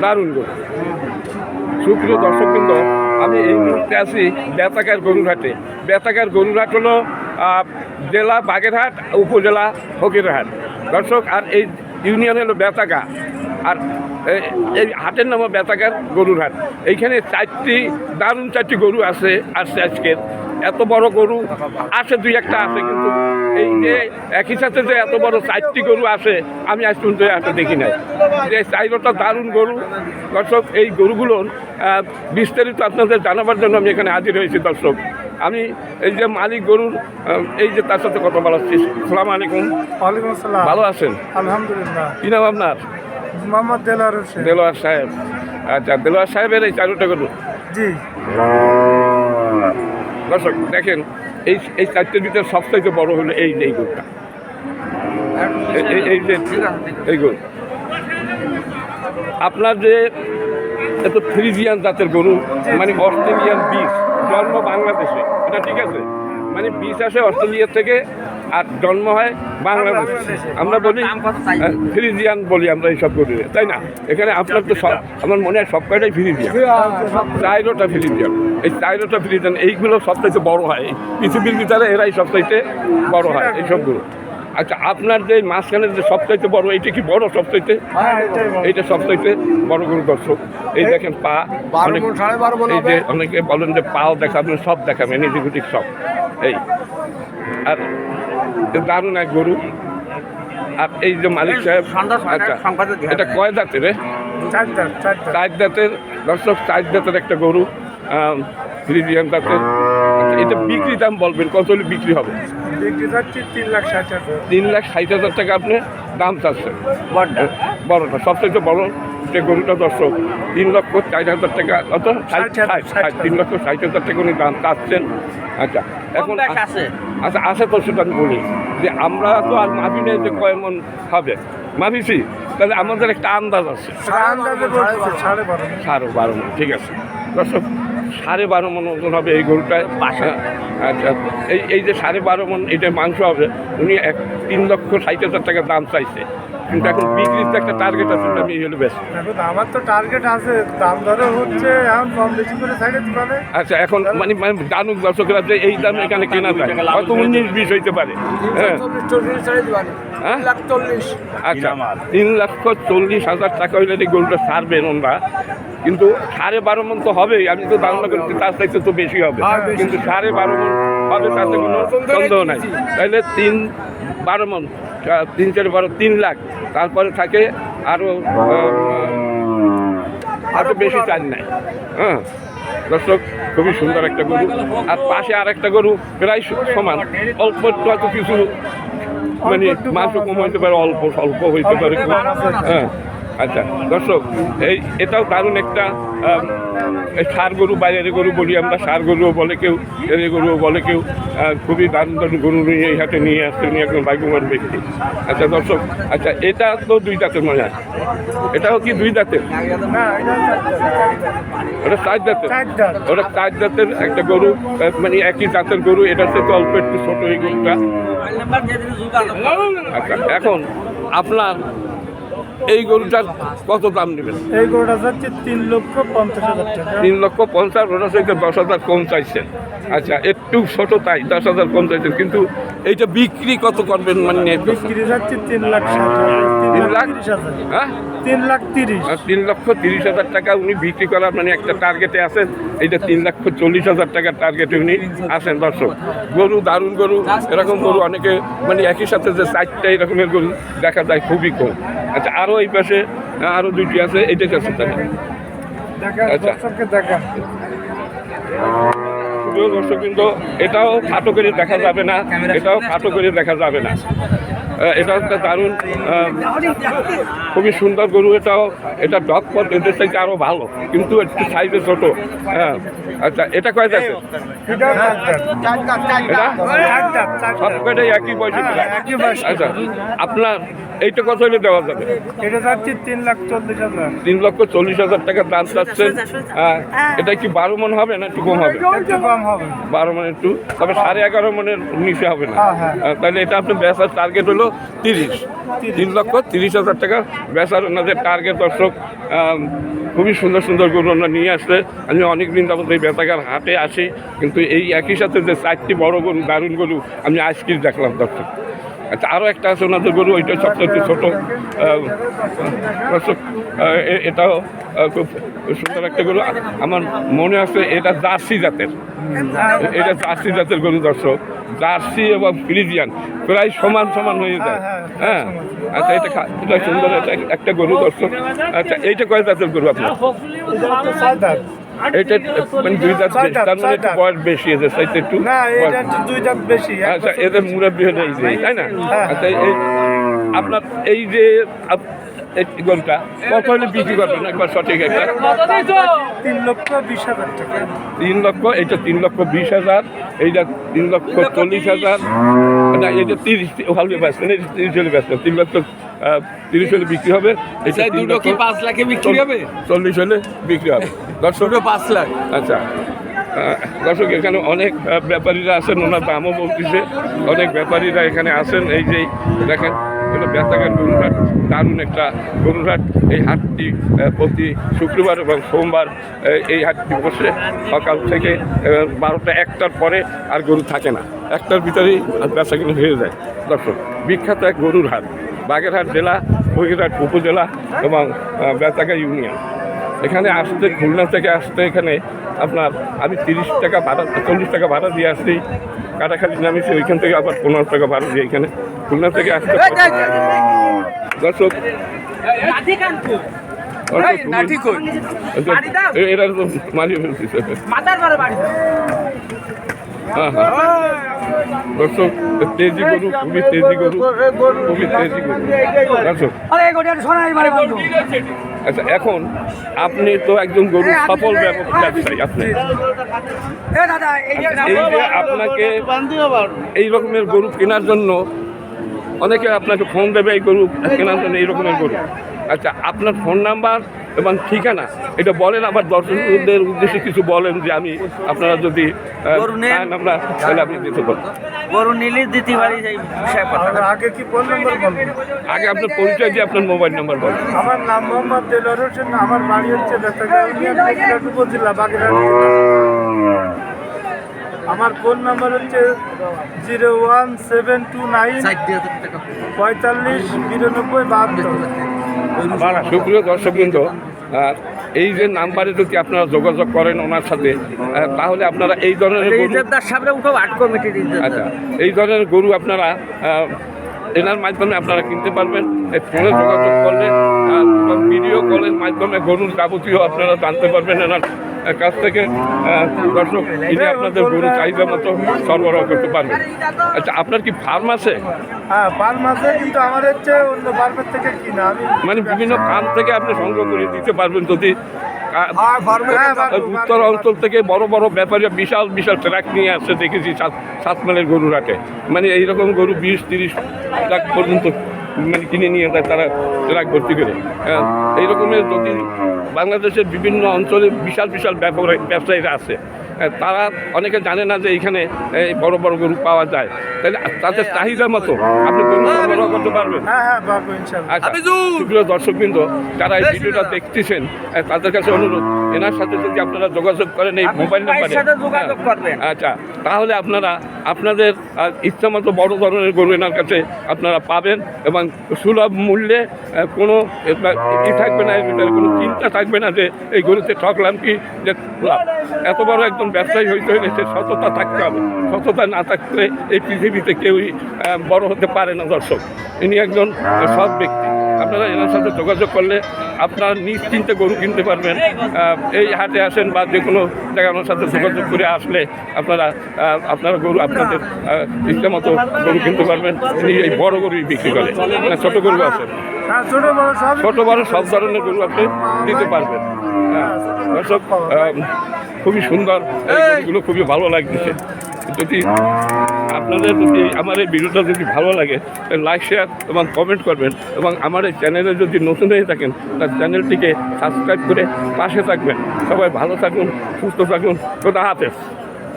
দারুণ গরু। সুপ্রিয় দর্শকবৃন্দ, আমি এই মুহূর্তে আছি বেতাকার গরুরহাটে। বেতাকার গরুরহাট হলো জেলা বাগেরহাট, উপজেলা ফকিরহাট দর্শক। আর এই ইউনিয়ন হলো বেতাকা, আর এই হাটের নামও বেতাকার গরুরহাট। এইখানে দারুণ চারটি গরু আসছে আজকের। এত বড় গরু আছে, দুই একটা আছে, কিন্তু এই যে একই সাথে যে এত বড় 4টি গরু আছে আমি আজ পর্যন্ত একটা দেখি নাই। যে 4টা দারুণ গরু দর্শক। এই গরুগুলোর বিস্তারিত আপনাদের জানাবার জন্য আমি এখানে হাজির হয়েছি দর্শক। আমি এই যে মালিক গরুর, এই যে তার সাথে কথা বলাচ্ছি। আসসালামু আলাইকুম। ওয়ালাইকুম আসসালাম। ভালো আছেন? আলহামদুলিল্লাহ। কি নাম আপনার? মোহাম্মদ দেলোয়ার হোসেন। দেলোয়ার সাহেব। আচ্ছা, দেলোয়ার সাহেবের এই 4টা গরু। জি দর্শক দেখেন, এই 4টির ভিতরে সবথেকে বড় হলো এই গরুটা। এই যে এই গরু আপনার যে এত ফ্রিজিয়ান জাতের গরু, মানে অস্ট্রেলিয়ান বীজ, জন্ম বাংলাদেশে, এটা ঠিক আছে? মানে বীজ আসে অস্ট্রেলিয়া থেকে আর জন্ম হয় বাংলাদেশে। আমরা বলি ফ্রিজিয়ান বলি আমরা এইসব গরু, তাই না? এখানে আপনার তো আমার মনে হয় সব কয়টাই ফ্রিজিয়ান, 4টা ফ্রিজিয়ান। এই 4টা ফ্রিজিয়ান এইগুলো সবচাইতে বড় হয় পৃথিবীর ভিতরে, এরাই সবচাইতে বড় হয় এইসবগুলো। আচ্ছা, আপনার যে মাঝখানের যে সবচাইতে বড়, এইটা কি বড় সবচাইতে? এইটা সবচাইতে বড় গরু দর্শক। এই দেখেন পা, এই যে অনেকে বলেন যে পাও দেখাবেন, সব দেখাবেন, এই যে সব। এই আর দারুণ এক গরু। আর এই যে মালিক সাহেব, আচ্ছা এটা কয় দাঁতের? 4 দাঁতের দর্শক, 4 দাঁতের একটা গরু, ফ্রিজিয়ান দাঁতের। এটা বিক্রি দাম বলবেন, কত হলে বিক্রি হবে? বিক্রি যাচ্ছে 3,60,000। 3,60,000 টাকা আপনি দাম চাচ্ছেন। বড়টা সবথেকে বড় যে গরুটা দর্শক, 3,40,000 টাকা, কত? 3,60,000 টাকা উনি দাম চাচ্ছেন। আচ্ছা, এখন আচ্ছা আছে তো, সেটা আমি বলি যে আমরা তো আর মাপি নেই যে কয় মন হবে, মাপিছি, তাহলে আমাদের একটা আন্দাজ আছে। 12.5 মন, ঠিক আছে দর্শক। 12.5 মন ওজন হবে এই গরুটায়। আচ্ছা, এই যে 12.5 মন এটা মাংস হবে। উনি 3,60,000 টাকা দাম চাইছে, কিন্তু এখন বিক্রির তো একটা টার্গেট আছে, আমি হলো বেশ। আমার তো টার্গেট আছে, দাম ধরে হচ্ছে এখন কম বেশি করে ছাড়ে দিবে। আচ্ছা, এখন মানে জানুক দর্শকরা যে এই দাম এখানে কেনা যায়, হয়তো 19-20 হইতে পারে। হ্যাঁ, আচ্ছা, 3,40,000 টাকা হইলে এই গরুটা ছাড়বেন ওনারা, কিন্তু 12.5 মন তো হবেই। আমি তো ধারণা করছি তার চাইতে তো বেশি হবে, কিন্তু 12.5 মন হবে তাতে কোনো সন্দেহ নাই। তাহলে 3-12 মন, 3-4-12, 3 লাখ। তারপরে থাকে আরো বেশি চাল নাই। হ্যাঁ দর্শক, খুবই সুন্দর একটা গরু। আর পাশে আর একটা গরু প্রায় সমান, অল্প একটু হয়তো কিছু মানে মাংস কম হইতে পারে, অল্প স্বল্প হইতে পারে। হ্যাঁ আচ্ছা দর্শক, এটাও দারুণ একটা ষাঁড় গরু, বাইরের গরু বলি আমরা, ষাঁড় গরুও বলে কেউ, এরে গরুও বলে কেউ। খুবই দারুণ দারুণ গরু নিয়ে এই হাতে নিয়ে আসছে, উনি একজন ভাগ্যবান ব্যক্তি। আচ্ছা দর্শক, আচ্ছা এটা তো 2 দাঁতের মনে হয়, এটাও কি 2 দাঁতের? ওটা 4 দাঁতের। ওটা 4 দাঁতের একটা গরু, মানে একই জাতের গরু। এটার থেকে অল্প একটু ছোট এই গরুটা। আচ্ছা, এখন আপনার এই গরুটার কত দাম নেবেন? এই গরুটা যাচ্ছে 3,50,000 টাকা। 3,50,000, ওটা থেকে 10,000 কম চাইছেন। আচ্ছা, একটু ছোট তাই 10,000 কম চাইছেন, কিন্তু এইটা বিক্রি কত করবেন? মানে বিক্রি যাচ্ছে 3,60,000। 3,30,000। হ্যাঁ, 3,30,000। 3,30,000 টাকা উনি বিক্রি করার মানে একটা টার্গেটে আছেন। এইটা 3,40,000 টাকার টার্গেটে উনি আছেন দর্শক। গরু দারুণ গরু, এরকম গরু অনেকে মানে একই সাথে যে 4টা এরকমের গরু দেখা যায় খুবই কম। আচ্ছা, আরও এই পাশে আরও 2টি আছে, এইটা আছে তাহলে। আচ্ছা দর্শক, কিন্তু এটাও খাটো করে দেখা যাবে না, এটাও খাটো করে দেখা যাবে না। এটা একটা দারুণ খুবই সুন্দর গরু। এটা ডগ পথ এদের থেকে আরও ভালো, কিন্তু একটু সাইজে ছোট। হ্যাঁ আচ্ছা, এটা কয় যাচ্ছে? সব কয়টাই একই বয়সে। আচ্ছা, আপনার এইটা কত হলে দেওয়া যাবে? এটা যাচ্ছে 3,40,000। 3,40,000 টাকার দাম চাচ্ছেন। এটা কি 12 মন হবে না একটু কম হবে? 12 মন একটু, তবে 11.5 মনের নিচে হবে না। তাহলে এটা আপনার বেচার টার্গেট হলো 3,30,000 টাকা বেচার ওনাদের টার্গেট দর্শক। খুবই সুন্দর সুন্দর গরু ওনারা নিয়ে আসলে আমি অনেক দিন যাবত এই বেতাকার হাটে আসি, কিন্তু এই একই সাথে যে 4টি বড় গরু দারুণ গরু আমি আজকেই দেখলাম দর্শক। আচ্ছা, আরও একটা আছে ওনাদের গরু, ওইটা সবচেয়ে ছোটো দর্শক। এটাও খুব সুন্দর একটা গরু, আমার মনে আছে এটা জার্সি জাতের, এটা জার্সি জাতের গরু দর্শক। জার্সি এবং ফ্রিজিয়ান প্রায় সমান সমান হয়ে যায়। হ্যাঁ, আচ্ছা, এটা সুন্দর একটা গরু দর্শক। আচ্ছা, এইটা কয় জাতের গরু আপনার? এটা মানে 2 দাঁত বেশি, তার মানে একটু বয়স বেশি আছে, সাইতে একটু বেশি। আচ্ছা, এদের মুরব্বী হলে এই যে, তাই না? আচ্ছা, এই আপনার এই যে গরুটা কত হলে বিক্রি করবেন একবার সঠিক একটা? 3,20,000 টাকা। 3 লক্ষ, এইটা 3,20,000, এইটা 3,40,000, না এইটা 30 হলে বেচবেন, এই 30 হলে বেচবেন, 3,30,000 হলে বিক্রি হবে। এটা 5 লাখে বিক্রি হবে, 40 হলে বিক্রি হবে দর্শক। 5 লাখ। আচ্ছা, দর্শক এখানে অনেক ব্যাপারীরা আছেন, ওনার দামও বলতেছে। অনেক ব্যাপারীরা এখানে আছেন। এই যে দেখেন, এটা বেতাকার গরুরহাট, দারুণ একটা গরুরহাট। এই হাটটি প্রতি শুক্রবার এবং সোমবার এই হাটটি বসে সকাল থেকে 12টা 1টার পরে আর গরু থাকে না, 1টার ভিতরেই বেচা কিনে হয়ে যায় দর্শক। বিখ্যাত এক গরুর হাট, বাগেরহাট জেলা, বগুড়াহাট উপজেলা এবং বেতাকা ইউনিয়ন। এখানে আসতে, খুলনা থেকে আসতে এখানে আপনার আমি 30 টাকা ভাড়া, 40 টাকা ভাড়া দিয়ে আসছি। কাটাখালি নামিয়েছি, ওইখান থেকে আবার 15 টাকা ভাড়া দিয়ে এখানে খুলনা থেকে আসতে দর্শক। এরা তো মারিয়ে ফেলতেছে। হ্যাঁ হ্যাঁ দর্শক, তেজি গরু, খুবই তেজি গরু, খুবই তেজি গরু দর্শক। আচ্ছা, এখন আপনি তো একজন গরু সফল ব্যবসায়ী, আপনি এই যে আপনাকে এই রকমের গরু কেনার জন্য অনেকে আপনাকে ফোন দেবে এই গরু কেনার জন্য, এই রকমের গরু। আচ্ছা, আপনার ফোন নাম্বার এবং ঠিকানা এটা বলেন, আবার দর্শকদের উদ্দেশ্যে কিছু বলেন যে আমি আপনারা যদি আমরা তাহলে আপনি দিতে পারেন। গরু নিলে দিতে পারি, সেই বিষয়ে কথা। আগে কি ফোন নাম্বার বলবেন? আগে আপনার পরিচয় দিয়ে আপনার মোবাইল নাম্বার বলেন। আমার নাম মোহাম্মদ দেলোয়ার হোসেন, আমার বাড়ি হচ্ছে বেতাকা ইউনিয়ন, বগুড়াহাট উপজেলা, বাগেরহাট জেলা। আমার ফোন নাম্বার হচ্ছে 01729 45 92 72। সুপ্রিয় দর্শকবৃন্দ, এই যে নাম্বারে যদি আপনারা যোগাযোগ করেন ওনার সাথে, তাহলে আপনারা এই ধরনের গরু, আচ্ছা, এই ধরনের গরু আপনারা এনার মাধ্যমে আপনারা কিনতে পারবেন। এই ফোনে যোগাযোগ করলে ভিডিও কলের মাধ্যমে গরুর যাবতীয় আপনারা জানতে পারবেন এনার কাছ থেকে। দর্শক, ইনি আপনাদের গরু চাহিদা মতো সরবরাহ করতে পারবেন। আচ্ছা, আপনার কি ফার্ম আছে? হ্যাঁ, ফার্ম আছে, কিন্তু আমার হচ্ছে অন্য ফার্মের থেকে কিনা। মানে বিভিন্ন ফার্ম থেকে আপনি সংগ্রহ করে দিতে পারবেন যদি উত্তর অঞ্চল থেকে বড় বড় ব্যাপারীরা বিশাল বিশাল ট্রাক নিয়ে আসছে, দেখেছি 7 মাইলের গরু রাখে। মানে এইরকম গরু 20-30 লাখ পর্যন্ত মানে কিনে নিয়ে যায় তারা ট্রাক ভর্তি করে। এই রকমের যদি বাংলাদেশের বিভিন্ন অঞ্চলে বিশাল বিশাল ব্যবসায়ীরা আছে, তারা অনেকে জানে না যে এইখানে এই বড় বড় গরু পাওয়া যায়, তাহলে তাদের চাহিদা মতো আপনি গরু সরবরাহ করতে পারবেন। আচ্ছা, সুপ্রিয় দর্শকবৃন্দ, যারা এই ভিডিওটা দেখতেছেন তাদের কাছে অনুরোধ, এনার সাথে যদি আপনারা যোগাযোগ করেন এই মোবাইল নাম্বারে, আচ্ছা, তাহলে আপনারা আপনাদের ইচ্ছা মতো বড় ধরনের গরু এনার কাছে আপনারা পাবেন এবং সুলভ মূল্যে। কোনো থাকবে না, এর ভিতরে কোনো চিন্তা থাকবে না যে এই গরুতে ঠকলাম কি যে এত বড় একজন ব্যবসায়ী হইতে হলে সে সততা থাকতে হবে। সততা না থাকলে এই পৃথিবীতে কেউই বড় হতে পারে না দর্শক। ইনি একজন সৎ ব্যক্তি। আপনারা এনার সাথে যোগাযোগ করলে আপনারা নিশ্চিন্তে গরু কিনতে পারবেন। এই হাটে আসেন বা যে কোনো জায়গায় আমার সাথে যোগাযোগ করে আসলে আপনারা গরু আপনাদের ইচ্ছা মতো গরু কিনতে পারবেন। ইনি এই বড় গরুই বিক্রি করে, মানে ছোটো গরু আছে, ছোটো বড় সব ধরনের গরু আপনি দিতে পারবেন। দর্শক, খুবই সুন্দর, এই গরুগুলো খুবই ভালো লাগছে। যদি আপনাদের যদি আমার এই ভিডিওটা যদি ভালো লাগে, লাইক, শেয়ার এবং কমেন্ট করবেন এবং আমার এই চ্যানেলে যদি নতুন হয়ে থাকেন তার চ্যানেলটিকে সাবস্ক্রাইব করে পাশে থাকবেন। সবাই ভালো থাকুন, সুস্থ থাকুন, খোদা হাফেজ।